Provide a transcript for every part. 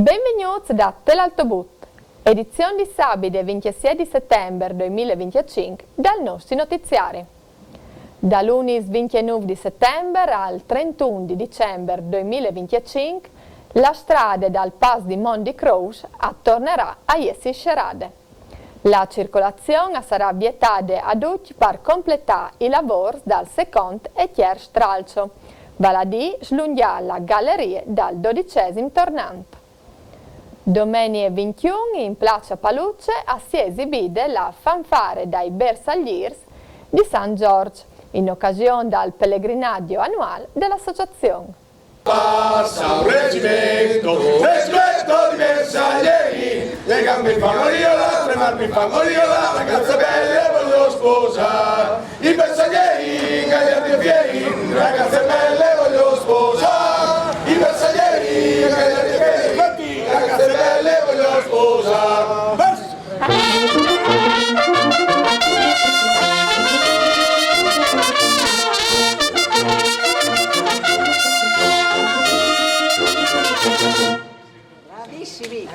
Benvenuti da Telaltobut, edizione di sabato 26 di settembre 2025 dal nostro notiziari. Da lunedì 29 di settembre al 31 di dicembre 2025 la strada dal Pass di Monte Croce tornerà a essere scerrata. La circolazione sarà vietata ad oggi per completare i lavori dal secondo e terzo stralcio, vale a dire slungare la galleria dal 12° tornante. Domenica 21 in Piazza Paluce si esibite la fanfare dai bersaglieri di San Giorgio in occasione del pellegrinaggio annuale dell'associazione. Passa un reggimento di bersaglieri, le gambe mi fanno riola, le mani mi fanno riola, ragazze belle voglio sposare, i bersaglieri, gagliardi e fieri, ragazze belle voglio sposare, i bersaglieri, gagliardi e fieri, ragazze belle voglio sposare. Bravissimi!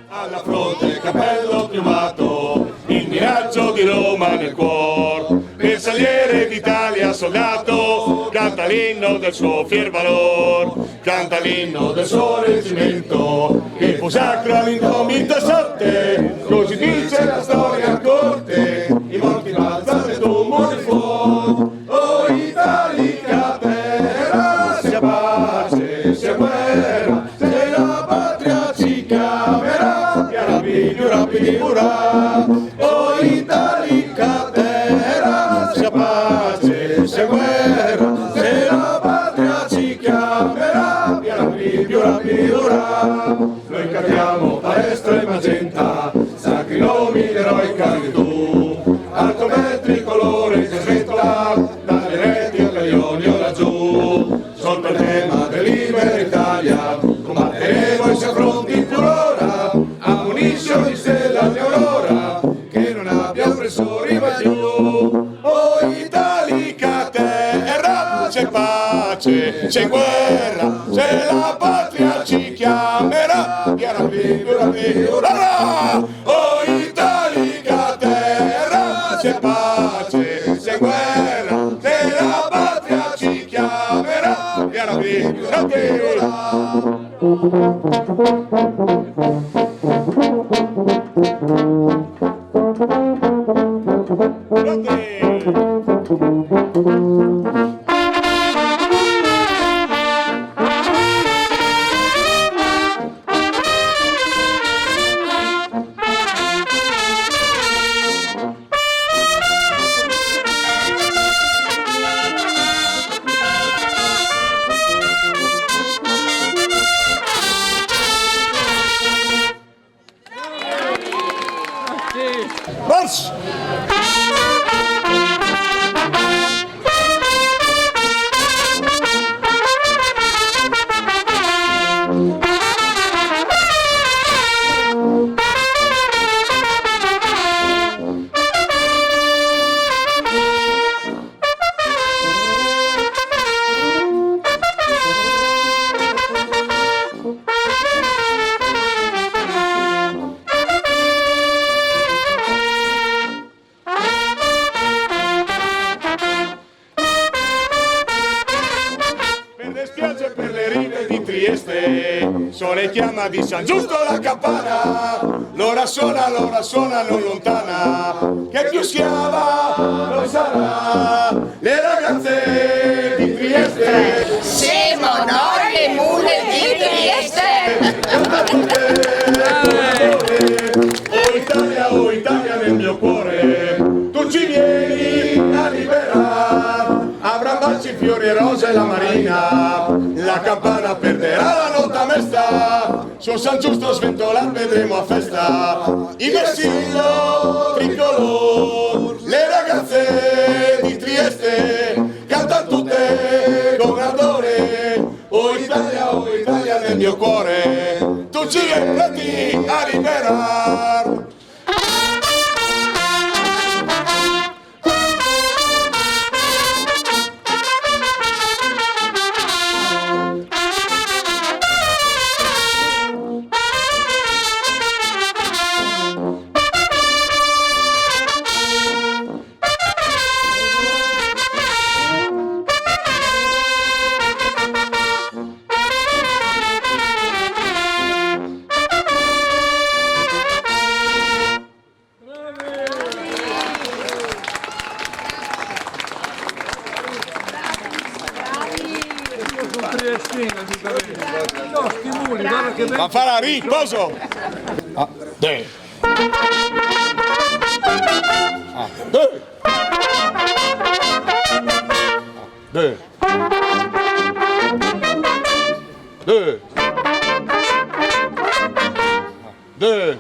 Alla fronte cappello piumato, il miraggio di Roma nel cuor, bersagliere d'Italia soldato, canta l'inno del suo fier valor, canta l'inno del suo reggimento, che fu sacro all'indomita sorte, così dice la storia a corte, i morti balzano e tu muori fuori, oh Italica terra, sia pace, sia guerra, se la patria ci chiamerà, più rapidi urrà, oh Italica terra, sia pace, sia guerra, se la patria ci chiamerà, più rapidi urrà. Noi cantiamo palestra e magenta, sacri nomi d'eroica virtù, alto bel tricolore che sventola, dalle reti a gaglioni laggiù, sotto il tema dell'Ibera Italia, combatteremo e si affronti in furora, ammunizioni stella di aurora, che non abbia oppressori va giù. Oh Italica terra, c'è pace, c'è guerra, se la patria ci chiamerà, oh Italica terra, c'è pace, c'è guerra, se la patria ci chiamerà, March! Spiagge per le rive di Trieste, sole chiama di San Giusto la campana, l'ora suona non lontana, che più schiava non sarà, le ragazze di Trieste, Siamo noi le mule di Trieste! oh Italia nel mio baci, fiori e rose la marina, la campana perderà la nota mesta, su San Giusto sventolar vedremo a festa, il vessillo tricolor, le ragazze di Trieste, cantano tutte con ardore, oh Italia nel mio cuore, tu ci vieni pronti a liberar. Ma farà riposo! De! De! De! De! De!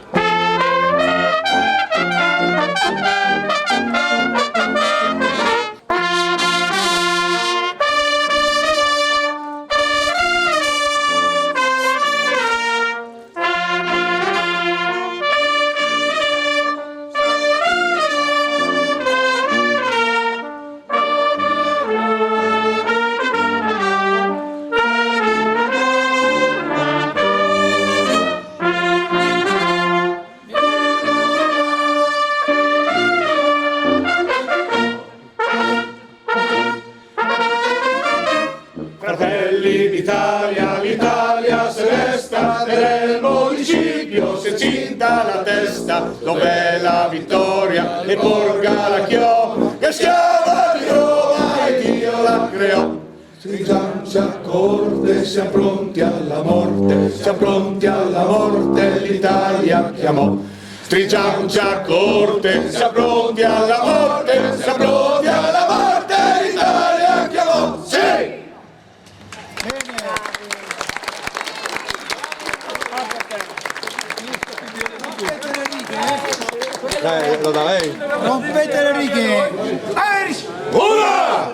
Fratelli d'Italia, l'Italia se resta, nel municipio si è cinta la testa, dov'è la vittoria e porga la chiò, che schiava di Roma e Dio la creò. Stringiamoci a corte, siamo pronti alla morte, l'Italia chiamò. Stringiamoci a corte, siamo pronti alla morte, l'Italia chiamò. Sì! Lo da lei. Rompete le righe! Ura!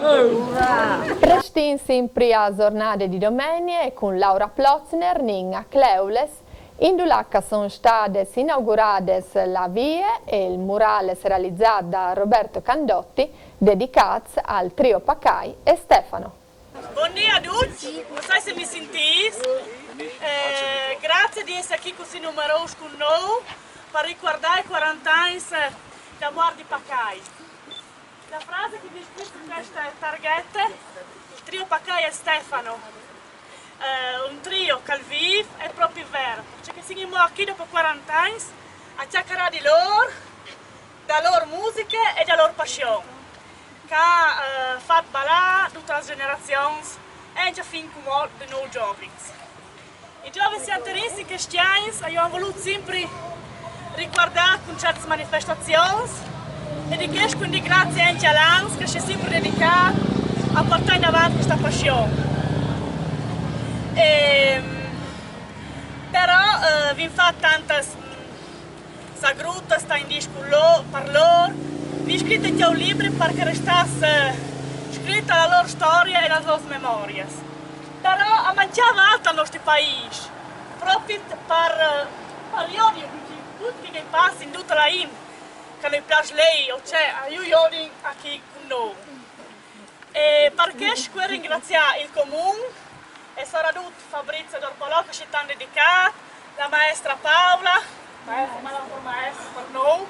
Prestin sempre a giornate di domenica e con Laura Plotzner in Cleules, in Dulacca sono state inaugurate la via e il murale realizzato da Roberto Candotti, dedicato al trio Pacai e Stefano. Buongiorno a tutti, non so se mi sentite. Grazie di essere qui così numerosi con noi per ricordare i 40 anni da morte di Pacai. La frase che vi scrivo in queste targhette, il trio Pacai e Stefano, un trio che vive è proprio vero, cioè che siamo qui dopo 40 anni a chiacchierare di loro, da loro musiche e da loro passione, che ha fatto ballare tutte le generazioni e già fin come di noi giovani. I giovani interessisti cristiani hanno voluto sempre ricordare con certe manifestazioni e di questo quindi grazie anche all'ANS che si è sempre dedicato a portare in avanti questa passione. Però vi fa tante sagrute, sta in disco per loro, vi scrivete anche un libro perché restasse scritta la loro storia e le loro memorie. Però a mangiare altro al nostro paese, proprio per periodi tutti che passano in tutta la IM, che noi piace lei o c'è a Ioni a chi con noi. E perché ci vuoi ringraziare il comune e soprattutto Fabrizio Dorpolò che ci ha dedicato, la maestra Paola, maestra per noi,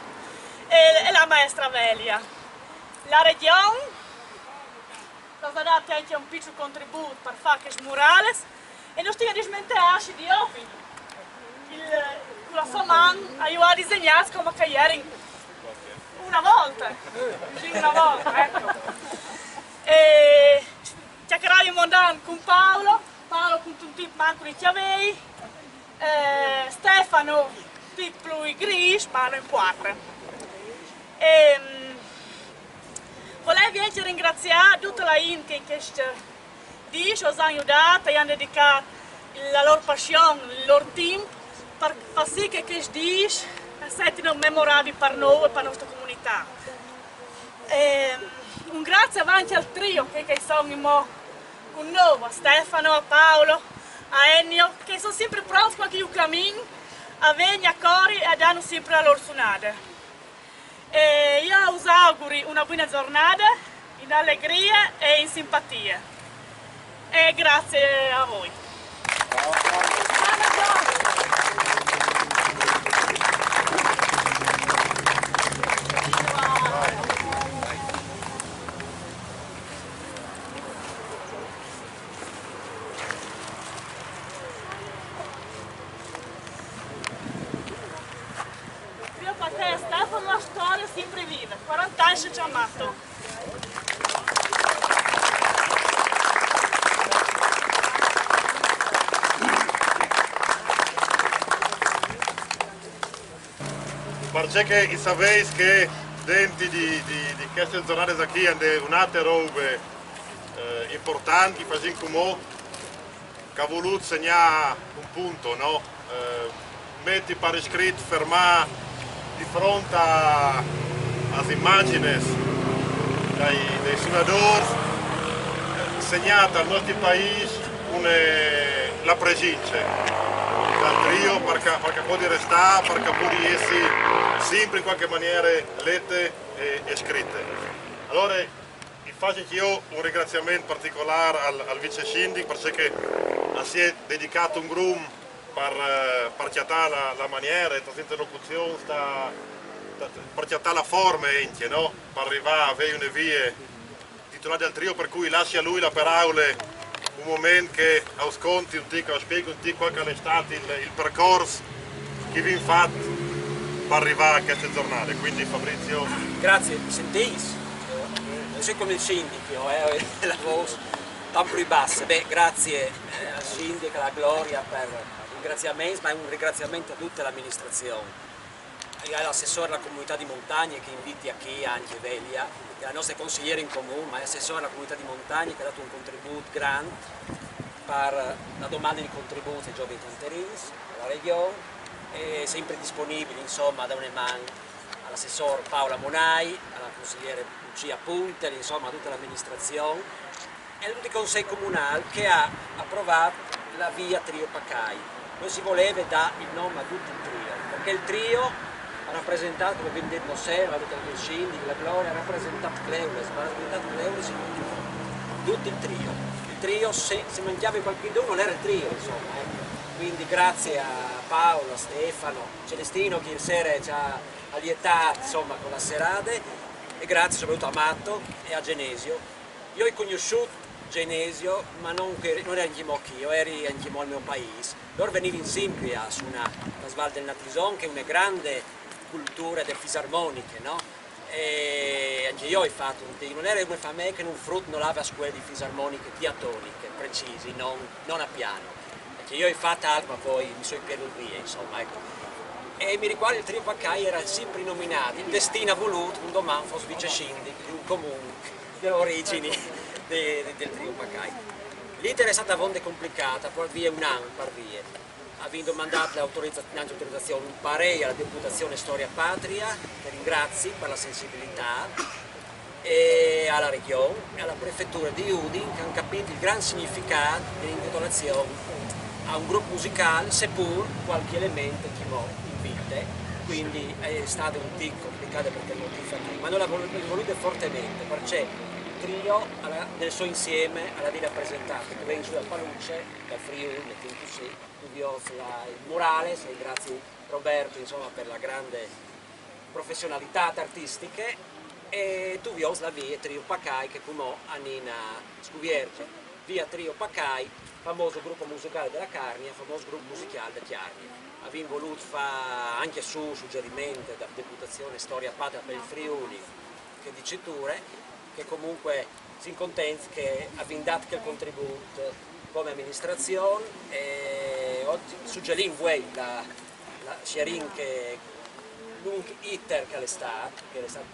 e la maestra Velia. La regione ci ha dato anche un piccolo contributo per fare questi murales e non stiamo a dismentirci di Opi. La sua mano ha disegnato come che ieri una volta, ecco. E chiacchieravo con Paolo con tutti i manco di chiavei, Stefano di più grigio, ma in quattro. Volevo anche voglio ringraziare tutta la gente che ci hanno aiutato e hanno dedicato la loro passione, il loro tempo per far sì che questi dieci siano memorabili per noi e per la nostra comunità. Un grazie avanti al trio che sono con noi, a Stefano, a Paolo, a Ennio, che sono sempre pronti quando io cammino, a venire a Cori e danno sempre la loro suonata. Io vi auguro una buona giornata, in allegria e in simpatia. E grazie a voi. Io per te Stefano la storia sempre viva, 40 anni ci ha amato. Perché che sapete che dentro di queste giornate qui hanno un'altra roba importante, così come che ha voluto segnare un punto, no? Metti per iscritto, fermare di fronte alle immagini dei suonadori, segnata al nostro paese la presenza dal trio perché può restare, perché può essere sempre in qualche maniera lette e scritte. Allora faccio io un ringraziamento particolare al vice sindaco perché si è dedicato un gruppo per chiattare la maniera, questa interlocuzione, per chiattare la forma anche, no? Per arrivare a avere una via titolare del trio, per cui lascia a lui la parola un momento che ascolti un tic, spiego un tic qual è stato il percorso che vi fatto per arrivare a queste giornate. Quindi Fabrizio. Grazie, sentite? Non sei come il sindaco, la voce un più bassa. Beh, grazie al sindaco, alla Gloria per il ringraziamento, ma è un ringraziamento a tutta l'amministrazione. All'assessore alla comunità di montagna che inviti a chi anche Velia, che è la nostra consigliera in comune, ma è l'assessore alla comunità di montagna che ha dato un contributo grande per la domanda di contributi ai giovani canterini, alla regione, è sempre disponibile insomma da una mano all'assessore Paola Monai, alla consigliera Lucia Puntel, insomma a tutta l'amministrazione e a tutti i consigli comunali che ha approvato la via Trio Pacai. Noi si voleva dare il nome a tutto il trio, perché il trio ha rappresentato, come abbiamo detto sempre, la detto il sindaco, la Gloria, ha rappresentato Cleules, ma ha rappresentato Cleules in tutto il trio. Il trio, se mangiava qualcuno non era il trio, insomma. Quindi grazie a Paolo, a Stefano, Celestino che ieri ci ha allietato insomma, con la serata e grazie soprattutto a Matto e a Genesio. Io ho conosciuto Genesio, ma non ero anche qui, io ero anche al mio paese. Loro venivano sempre a suonare la Sval del Natison, che è una grande cultura delle fisarmoniche, no? E anche io ho fatto un team, non era come fa me che non frutto non lava a scuole di fisarmoniche diatoniche, precisi, non a piano. Perché io ho fatto altro, ma poi mi sono perduto via, insomma, ecco. E mi ricordo il trio Pacai era sempre nominato, il destino ha voluto un domani fosse vice sindaco di un comune delle origini del trio Pacai. L'iter è stata vonde complicata, poi via un anno per via. Avendo mandato l'autorizzazione un parere alla deputazione Storia Patria, che ringrazio per la sensibilità, e alla regione e alla prefettura di Udine che hanno capito il gran significato dell'intitolazione a un gruppo musicale, seppur qualche elemento che mo invite, quindi è stato un tic complicato perché il motivo qui, ma noi l'abbiamo voluto fortemente, perché il trio nel suo insieme alla di rappresentato, che viene giù da Paluce, da Friuli, quindi sì, il Morales, e grazie Roberto insomma, per la grande professionalità artistiche, e tu vi la via Trio Pacai che come Annina Scuvierge, via Trio Pacai, famoso gruppo musicale della Carnia, famoso gruppo musicale da Chiarnia. Abbiamo voluto fare anche su suggerimento da deputazione Storia Patria per il Friuli, che diciture, che comunque si contenti che abbiamo dato quel contributo come amministrazione e oggi suggeriamo voi la Sciarin che lungo iter che è stato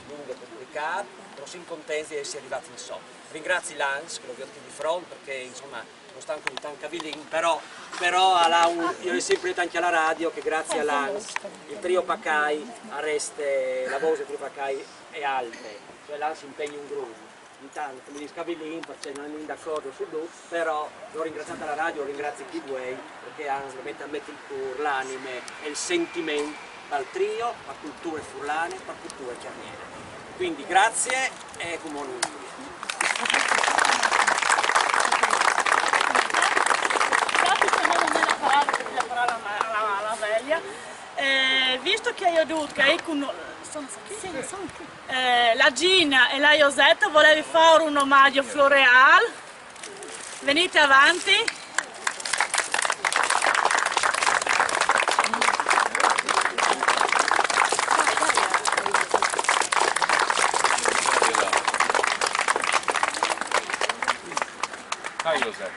lungo pubblicato, però siamo contenti di essere arrivati in so. Ringrazio Lance, che l'ho visto di fronte, perché insomma non stanno con tanto cavilin, però io ho sempre detto anche alla radio che grazie a Lance il trio Pacai arreste la voce del trio Pacai è alte, cioè Lance impegna un gruppo. Intanto come dice Cavilin, perché non è d'accordo su tutto, però l'ho ringraziata alla radio, lo ringrazio chi vuoi, perché hanno veramente messo il cuore, l'anime e il sentimento al trio, a culture furlane, a culture chiarniere. Quindi grazie e comunque. alla veglia, visto che io ho detto che la Gina e la Josetta volevi fare un omaggio floreal, venite avanti.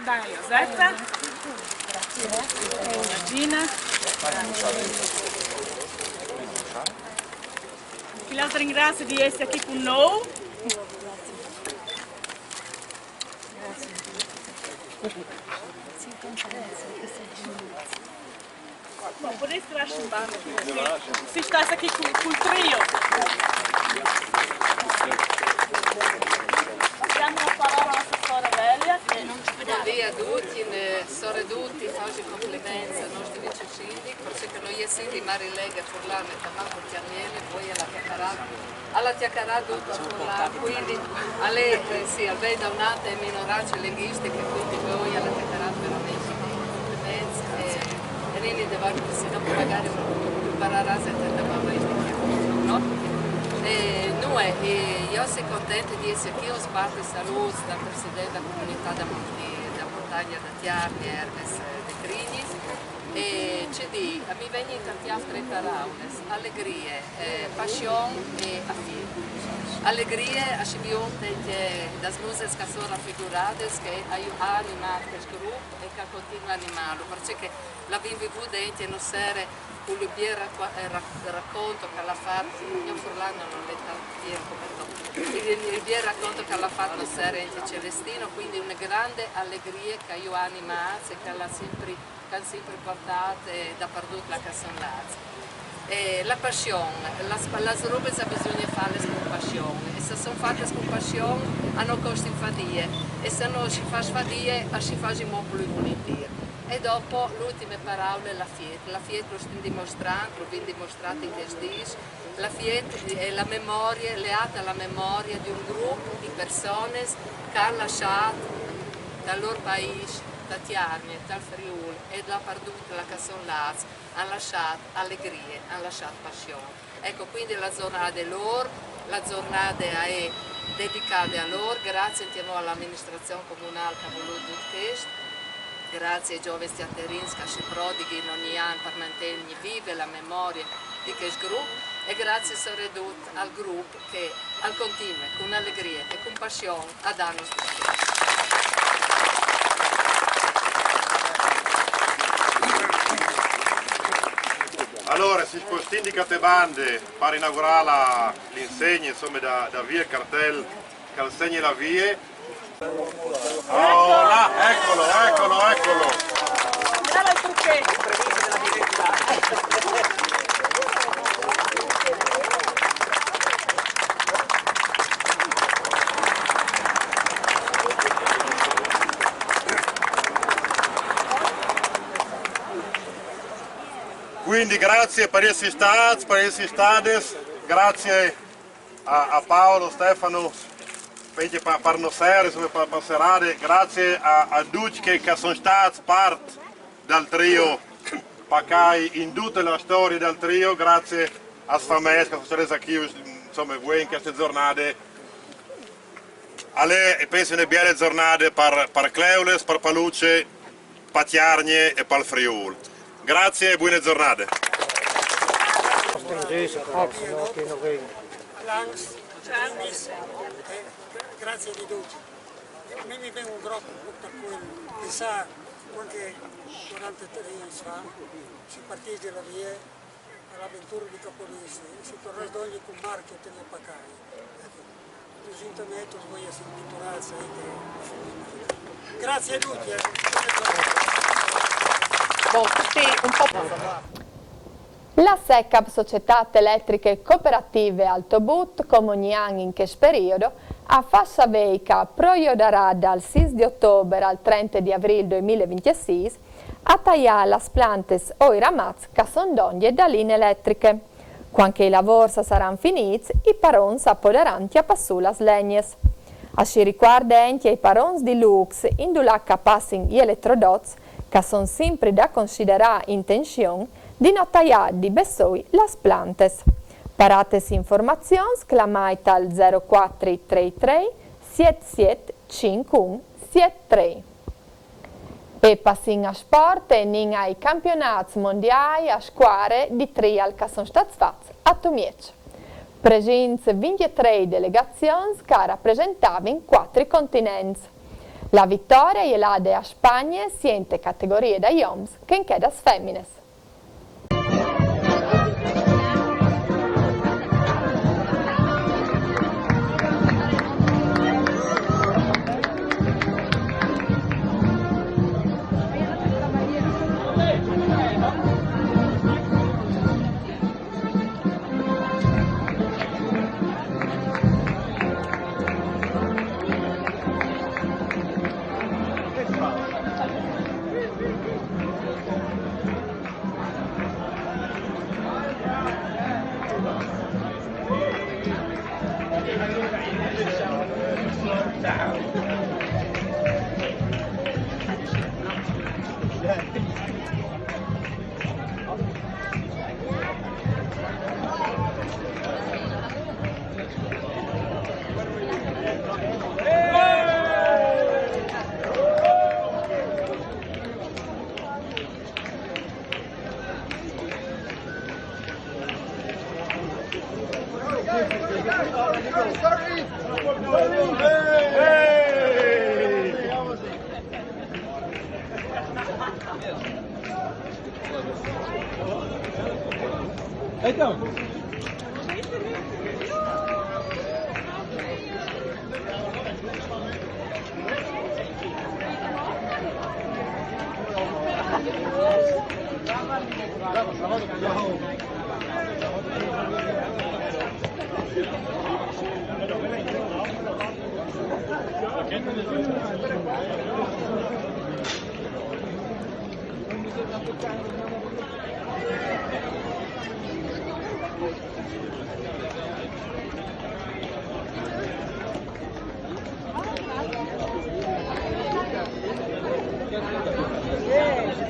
Dai Josetta, la Gina. Chi la ringrazio di essere qui con noi. Ma potresti lasciare un banco? Si sta qui con il trio. Diamo la parola alla signora Velia. Buongiorno a tutti, sore tutti, faccio complimenti ai nostri vicini, perché noi siamo di Marilega Furlano e Tamanco Chiarniele, poi alla Tiacarà tutto Furlano, quindi al bene da un'altra e minoranze leghistiche, quindi voi alla Tiacarà veramente complimenti e lì devono magari imparare a sentire la no? Io sono contenta di essere qui, ho parte di salute dal Presidente della Comunità da Montagna da Tiarni, Hermes De Crignis, e ci dico, mi vengono in tanti altre parole, allegrie, passione e affetto. Allegrie, a Sibionte, das musiche che sono raffigurate, che animano questo gruppo e che continuano a animarlo, perché la vivivo dentro non sere con il racconto che l'ha fatto, io Furlano non l'ho tanto il racconto che l'ha fatto Sere Celestino, quindi una grande allegria che io animato e che l'ha sempre portato dappertutto la Cassonazza. La passione, le robe bisogna farle con passione e se sono fatte con passione hanno costi fadie e se non si fa sfadie si fa molto più volentieri. E dopo l'ultima parola è la fiet lo stiamo dimostrando, lo viene dimostrato in testis, la fiet è la memoria, leata alla memoria di un gruppo di persone che hanno lasciato dal loro paese, da Tiarni, dal Friuli e da Parducca, la Cassonazza, hanno lasciato allegrie, hanno lasciato passione. Ecco, quindi la giornata è loro, la giornata è dedicata a loro, grazie all'amministrazione comunale che ha voluto questo. Grazie ai giovani teatrini che si prodighino ogni anno per mantenere viva la memoria di questo gruppo e grazie soprattutto al gruppo che al continuo, con allegria e con passione, ha dato Allora, si indicate bande per inaugurare l'insegna, insomma, da via il cartello che insegna la via. Oh là, eccolo! Brava il trucchetto! Della direttiva. Quindi grazie per essere stati, grazie a Paolo, Stefano, per nostra serate, grazie a tutti che sono stati parte del trio Pacai in tutta la storia del trio, grazie a famiglie che sono stati qui, insomma, voi in queste giornate. E penso che belle giornate per Cleules, per Paluce, per Tiarnie e per il Friuli. Grazie e buone giornate. Grazie di tutti. A me mi viene un grosso per cui mi sa anche durante 3 anni fa si partì dalla via all'avventura di Capolisi, si torna da ogni con marchio te ne pacai. Giustamente voi essere pittorazza grazie a tutti. La SECAP, Società Elettriche Cooperative Altobut, come ogni anno in questo periodo, a Fassa Veica proioderà dal 6 di ottobre al 30 di aprile 2026 a tagliare le plantes o i ramazzi che sono donne da linee elettriche. Quando i lavori saranno finiti, i parons appoderanti a passare le legnes. A ci riguarda anche i parons di Lux, in che passano gli elettrodots, che sono sempre da considerare in tensione, di non tagliare di bessoi le plantes. Per informazioni, chiamate al 0433 775173. E passiamo a sport e in ai campionati mondiali a squadre di trial che sono stati fatti a Tomiec. Presenza 23 delegazioni che rappresentavano 4 continenti. La vittoria è la a Spagna sia in categorie da uomini che in quelle femmine.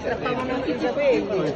Strappavano anche i capelli.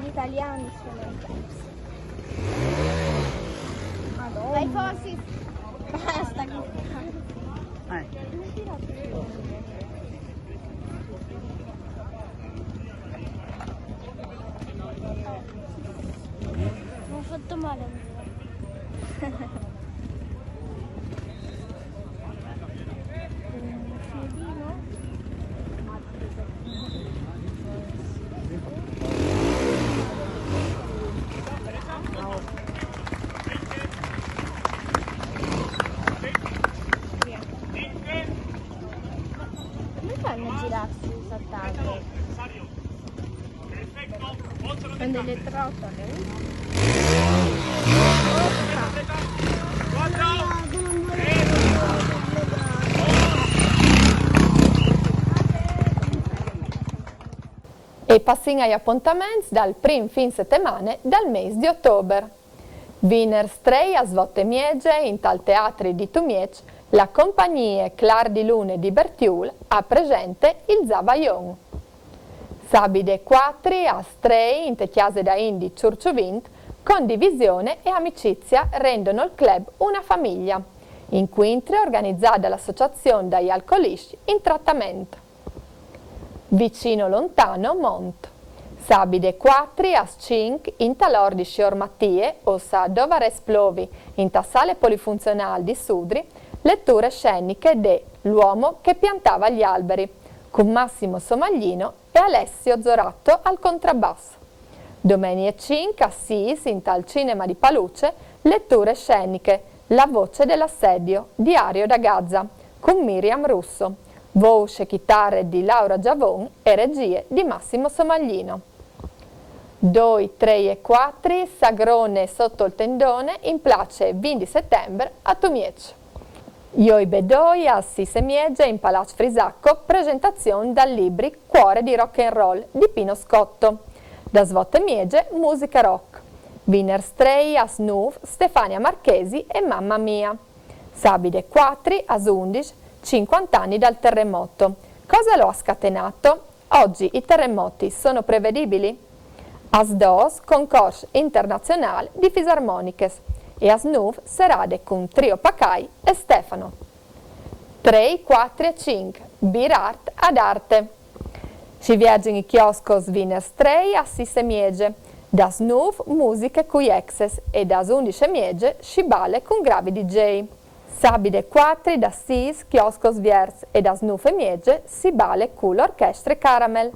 gli italiani sono Madonna. Dai forsi basta. Non ho fatto male. Come fanno a girarsi saltando? Con delle trotole? E passiamo agli appuntamenti dal primo fin settimane del mese di ottobre. Venerdì 3 a svotte miege in tal teatri di Tumiec la compagnia Clar di Lune di Bertiul ha presente il Zavaion. Sabide 4 a 3 in te chiese da Indi Ciurciuvint, condivisione e amicizia rendono il club una famiglia. Incontri organizzati dall'associazione dagli alcolisti in trattamento. Vicino lontano Mont. Sabide 4 a 5 in talor di Sciormattie, ossa Dovare Esplovi, in tassale polifunzionale di Sudri, letture sceniche de L'uomo che piantava gli alberi, con Massimo Somaglino e Alessio Zoratto al contrabbasso. Domenica 5 a 6 in tal cinema di Paluce, letture sceniche La voce dell'assedio, diario da Gaza, con Miriam Russo, voce chitarre di Laura Giavon e regie di Massimo Somaglino. 2, 3 e 4 Sagrone sotto il tendone in place 20 settembre a Tumiec. Ioi Bedoi a Sisemiege in Palazzo Frisacco, presentazione dal libri Cuore di rock and roll di Pino Scotto. Da Svotte Miege, musica rock. Venerdì 3 a Snuv, Stefania Marchesi e Mamma Mia. Sabide 4 a 11, 50 anni dal terremoto. Cosa lo ha scatenato? Oggi i terremoti sono prevedibili? Asdos, concorso internazionale di fisarmoniches. E a Snuv serade con Trio Pacai e Stefano. 3, 4 e 5 Birart ad arte. Si viaggiano i chioscos venerdì 3 a Sisemiege. Da Snuv musiche cui exes e da 11 miege scibale con gravi DJ. Sabide 4 da Sis chioscos viers e da Snuv e miege si bale con l'orchestra Caramel.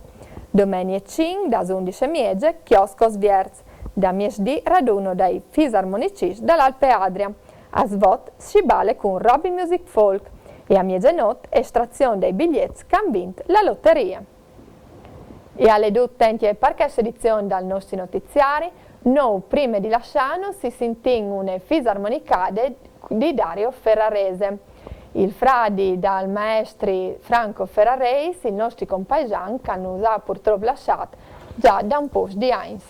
Domenica 5 da 11 miege chioscos viers. Da Miesdì raduno dai fisarmonicisti dall'Alpe Adria. A Svot si bale con Robby Music Folk e a Miegenot estrazione dei biglietti che hanno vinto la lotteria. E alle duttenti e parches edizioni dal nostri notiziari, noi prima di lasciano si sentono una fisarmonicade di Dario Ferrarese. Il fradi dal maestri Franco Ferrarese, i nostri compagni che hanno usato purtroppo lasciato già da un po' di anni.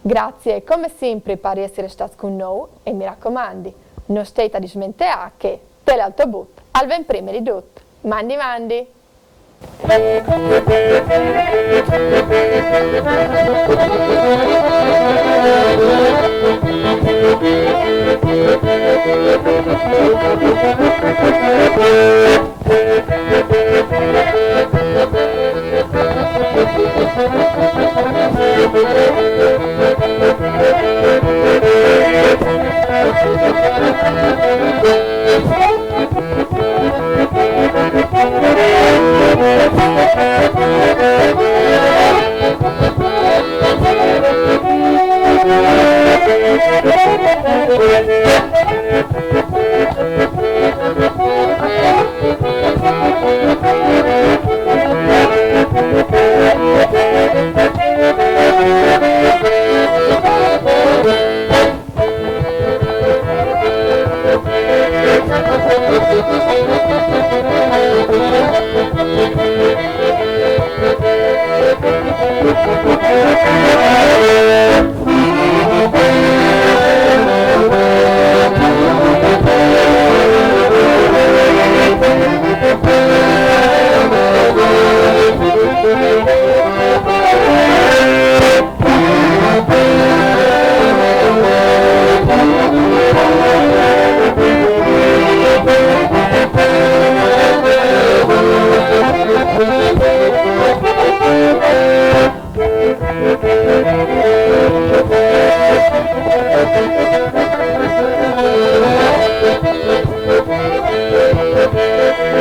Grazie come sempre per essere stati con noi e mi raccomando, non state a smentire che te l'autobus al ben prima di tutto. Mandi mandi! Thank you.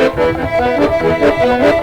Thank you.